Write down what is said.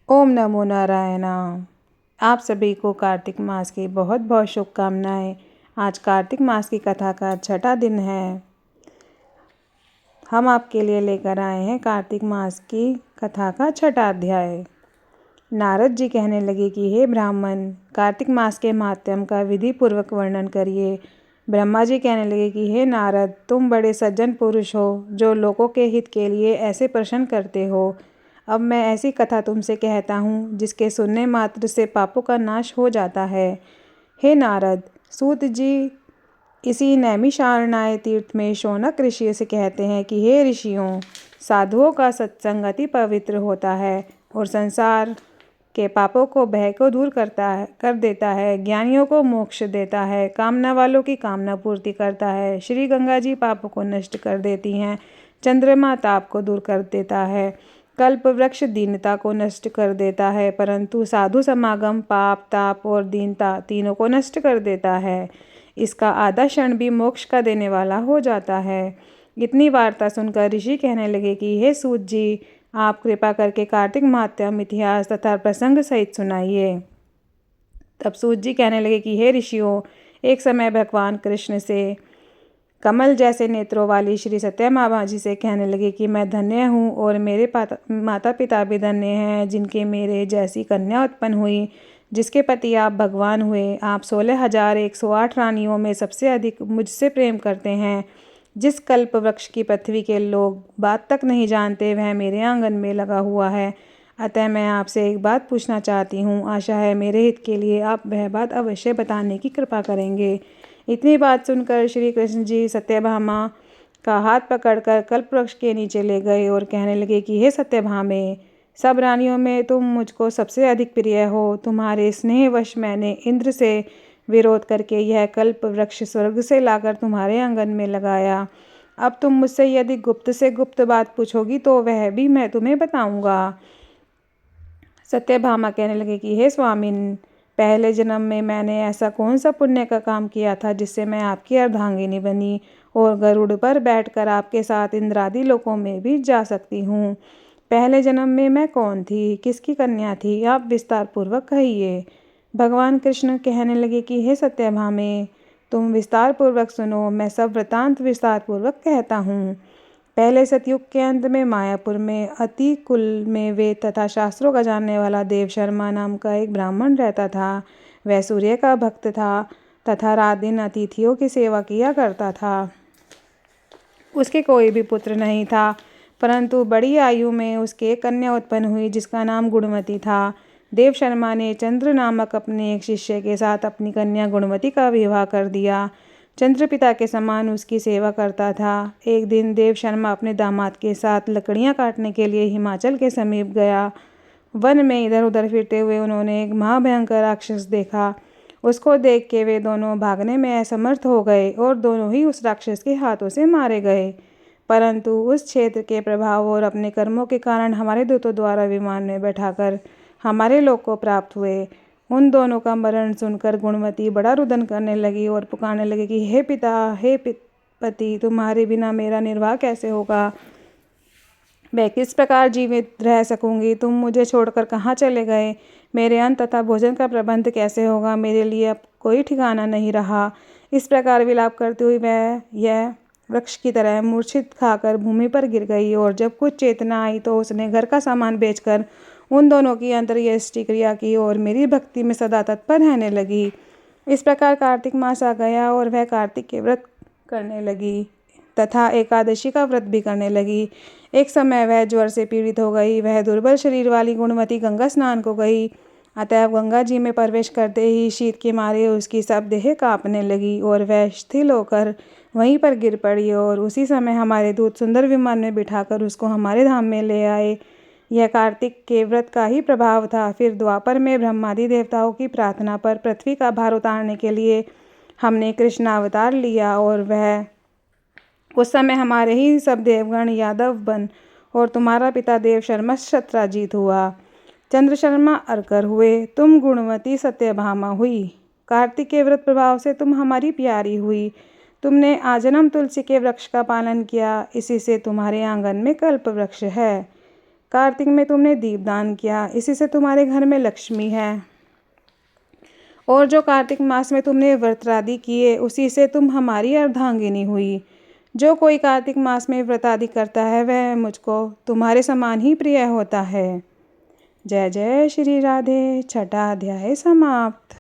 ओम नमो नारायण। आप सभी को कार्तिक मास की बहुत बहुत शुभकामनाएं। आज कार्तिक मास की कथा का छठा दिन है। हम आपके लिए लेकर आए हैं कार्तिक मास की कथा का छठा अध्याय। नारद जी कहने लगे कि हे ब्राह्मण, कार्तिक मास के महात्म्य का विधि पूर्वक वर्णन करिए। ब्रह्मा जी कहने लगे कि हे नारद, तुम बड़े सज्जन पुरुष हो जो लोगों के हित के लिए ऐसे प्रश्न करते हो। अब मैं ऐसी कथा तुमसे कहता हूँ जिसके सुनने मात्र से पापों का नाश हो जाता है। हे नारद, सूत जी इसी नैमिषारण्य तीर्थ में शौनक ऋषि से कहते हैं कि हे ऋषियों, साधुओं का सत्संग अति पवित्र होता है और संसार के पापों को भय को दूर कर देता है, ज्ञानियों को मोक्ष देता है, कामना वालों की कामना पूर्ति करता है। श्री गंगा जी पापों को नष्ट कर देती हैं, चंद्रमा ताप को दूर कर देता है, कल्प वृक्ष दीनता को नष्ट कर देता है, परंतु साधु समागम पाप ताप और दीनता तीनों को नष्ट कर देता है। इसका आधा क्षण भी मोक्ष का देने वाला हो जाता है। इतनी वार्ता सुनकर ऋषि कहने लगे कि हे सूत जी, आप कृपा करके कार्तिक महात्म्य इतिहास तथा प्रसंग सहित सुनाइए। तब सूत जी कहने लगे कि हे ऋषियों, एक समय भगवान कृष्ण से कमल जैसे नेत्रों वाली श्री सत्यभामा जी से कहने लगे कि मैं धन्य हूँ और मेरे माता पिता भी धन्य हैं जिनके मेरे जैसी कन्या उत्पन्न हुई, जिसके पति आप भगवान हुए। आप 16,108 रानियों में सबसे अधिक मुझसे प्रेम करते हैं। जिस कल्प वृक्ष की पृथ्वी के लोग बात तक नहीं जानते वह मेरे आंगन में लगा हुआ है। अतः मैं आपसे एक बात पूछना चाहती हूँ। आशा है मेरे हित के लिए आप वह बात अवश्य बताने की कृपा करेंगे। इतनी बात सुनकर श्री कृष्ण जी सत्यभामा का हाथ पकड़कर कल्प वृक्ष के नीचे ले गए और कहने लगे कि हे सत्यभामे, सब रानियों में तुम मुझको सबसे अधिक प्रिय हो। तुम्हारे स्नेहवश मैंने इंद्र से विरोध करके यह कल्प वृक्ष स्वर्ग से लाकर तुम्हारे आंगन में लगाया। अब तुम मुझसे यदि गुप्त से गुप्त बात पूछोगी तो वह भी मैं तुम्हें बताऊंगा। सत्यभामा कहने लगे कि हे स्वामिन, पहले जन्म में मैंने ऐसा कौन सा पुण्य का काम किया था जिससे मैं आपकी अर्धांगिनी बनी और गरुड़ पर बैठकर आपके साथ इंद्रादि लोकों में भी जा सकती हूँ। पहले जन्म में मैं कौन थी, किसकी कन्या थी, आप विस्तार पूर्वक कहिए। भगवान कृष्ण कहने लगे कि हे सत्यभामे, तुम विस्तार पूर्वक सुनो, मैं सब वृतांत विस्तार पूर्वक कहता हूँ। पहले सतयुग के अंत में मायापुर में अति कुल में वेद तथा शास्त्रों का जानने वाला देव शर्मा नाम का एक ब्राह्मण रहता था। वह सूर्य का भक्त था तथा रात दिन अतिथियों की सेवा किया करता था। उसके कोई भी पुत्र नहीं था, परंतु बड़ी आयु में उसके एक कन्या उत्पन्न हुई जिसका नाम गुणवती था। देव शर्मा ने चंद्र नामक अपने एक शिष्य के साथ अपनी कन्या गुणवती का विवाह कर दिया। चंद्र पिता के समान उसकी सेवा करता था। एक दिन देव शर्मा अपने दामाद के साथ लकड़ियां काटने के लिए हिमाचल के समीप गया। वन में इधर उधर फिरते हुए उन्होंने एक महाभयंकर राक्षस देखा। उसको देख के वे दोनों भागने में असमर्थ हो गए और दोनों ही उस राक्षस के हाथों से मारे गए। परंतु उस क्षेत्र के प्रभाव और अपने कर्मों के कारण हमारे दूतों द्वारा विमान में बैठाकर हमारे लोक को प्राप्त हुए। उन दोनों का मरण सुनकर गुणवती बड़ा रुदन करने लगी और पुकारने लगी कि हे पिता, हे पति, तुम्हारे बिना मेरा निर्वाह कैसे होगा, मैं किस प्रकार जीवित रह सकूंगी, तुम मुझे छोड़कर कहाँ चले गए, मेरे अन्न तथा भोजन का प्रबंध कैसे होगा, मेरे लिए अब कोई ठिकाना नहीं रहा। इस प्रकार विलाप करते हुए वह यह वृक्ष की तरह मूर्छित खाकर भूमि पर गिर गई और जब कुछ चेतना आई तो उसने घर का सामान बेचकर उन दोनों की अंतर्यष्टि क्रिया की और मेरी भक्ति में सदा तत्पर रहने लगी। इस प्रकार कार्तिक मास आ गया और वह कार्तिक के व्रत करने लगी तथा एकादशी का व्रत भी करने लगी। एक समय वह ज्वर से पीड़ित हो गई। वह दुर्बल शरीर वाली गुणवती गंगा स्नान को गई। अतः गंगा जी में प्रवेश करते ही शीत के मारे उसकी सब देह कांपने लगी और वह शिथिल होकर वहीं पर गिर पड़ी और उसी समय हमारे दूत सुंदर विमान में बिठाकर उसको हमारे धाम में ले आए। यह कार्तिक के व्रत का ही प्रभाव था। फिर द्वापर में ब्रह्मादि देवताओं की प्रार्थना पर पृथ्वी का भार उतारने के लिए हमने कृष्ण अवतार लिया और वह उस समय हमारे ही सब देवगण यादव बन और तुम्हारा पिता देव शर्मा शत्राजीत हुआ। चंद्र शर्मा अर्कर हुए, तुम गुणवती सत्यभामा हुई। कार्तिक के व्रत प्रभाव से तुम हमारी प्यारी हुई। तुमने आजन्म तुलसी के वृक्ष का पालन किया, इसी से तुम्हारे आंगन में कल्प वृक्ष है। कार्तिक में तुमने दीपदान किया, इसी से तुम्हारे घर में लक्ष्मी है। और जो कार्तिक मास में तुमने व्रतादि किए, उसी से तुम हमारी अर्धांगिनी हुई। जो कोई कार्तिक मास में व्रतादि करता है वह मुझको तुम्हारे समान ही प्रिय होता है। जय जय श्री राधे। छठा अध्याय समाप्त।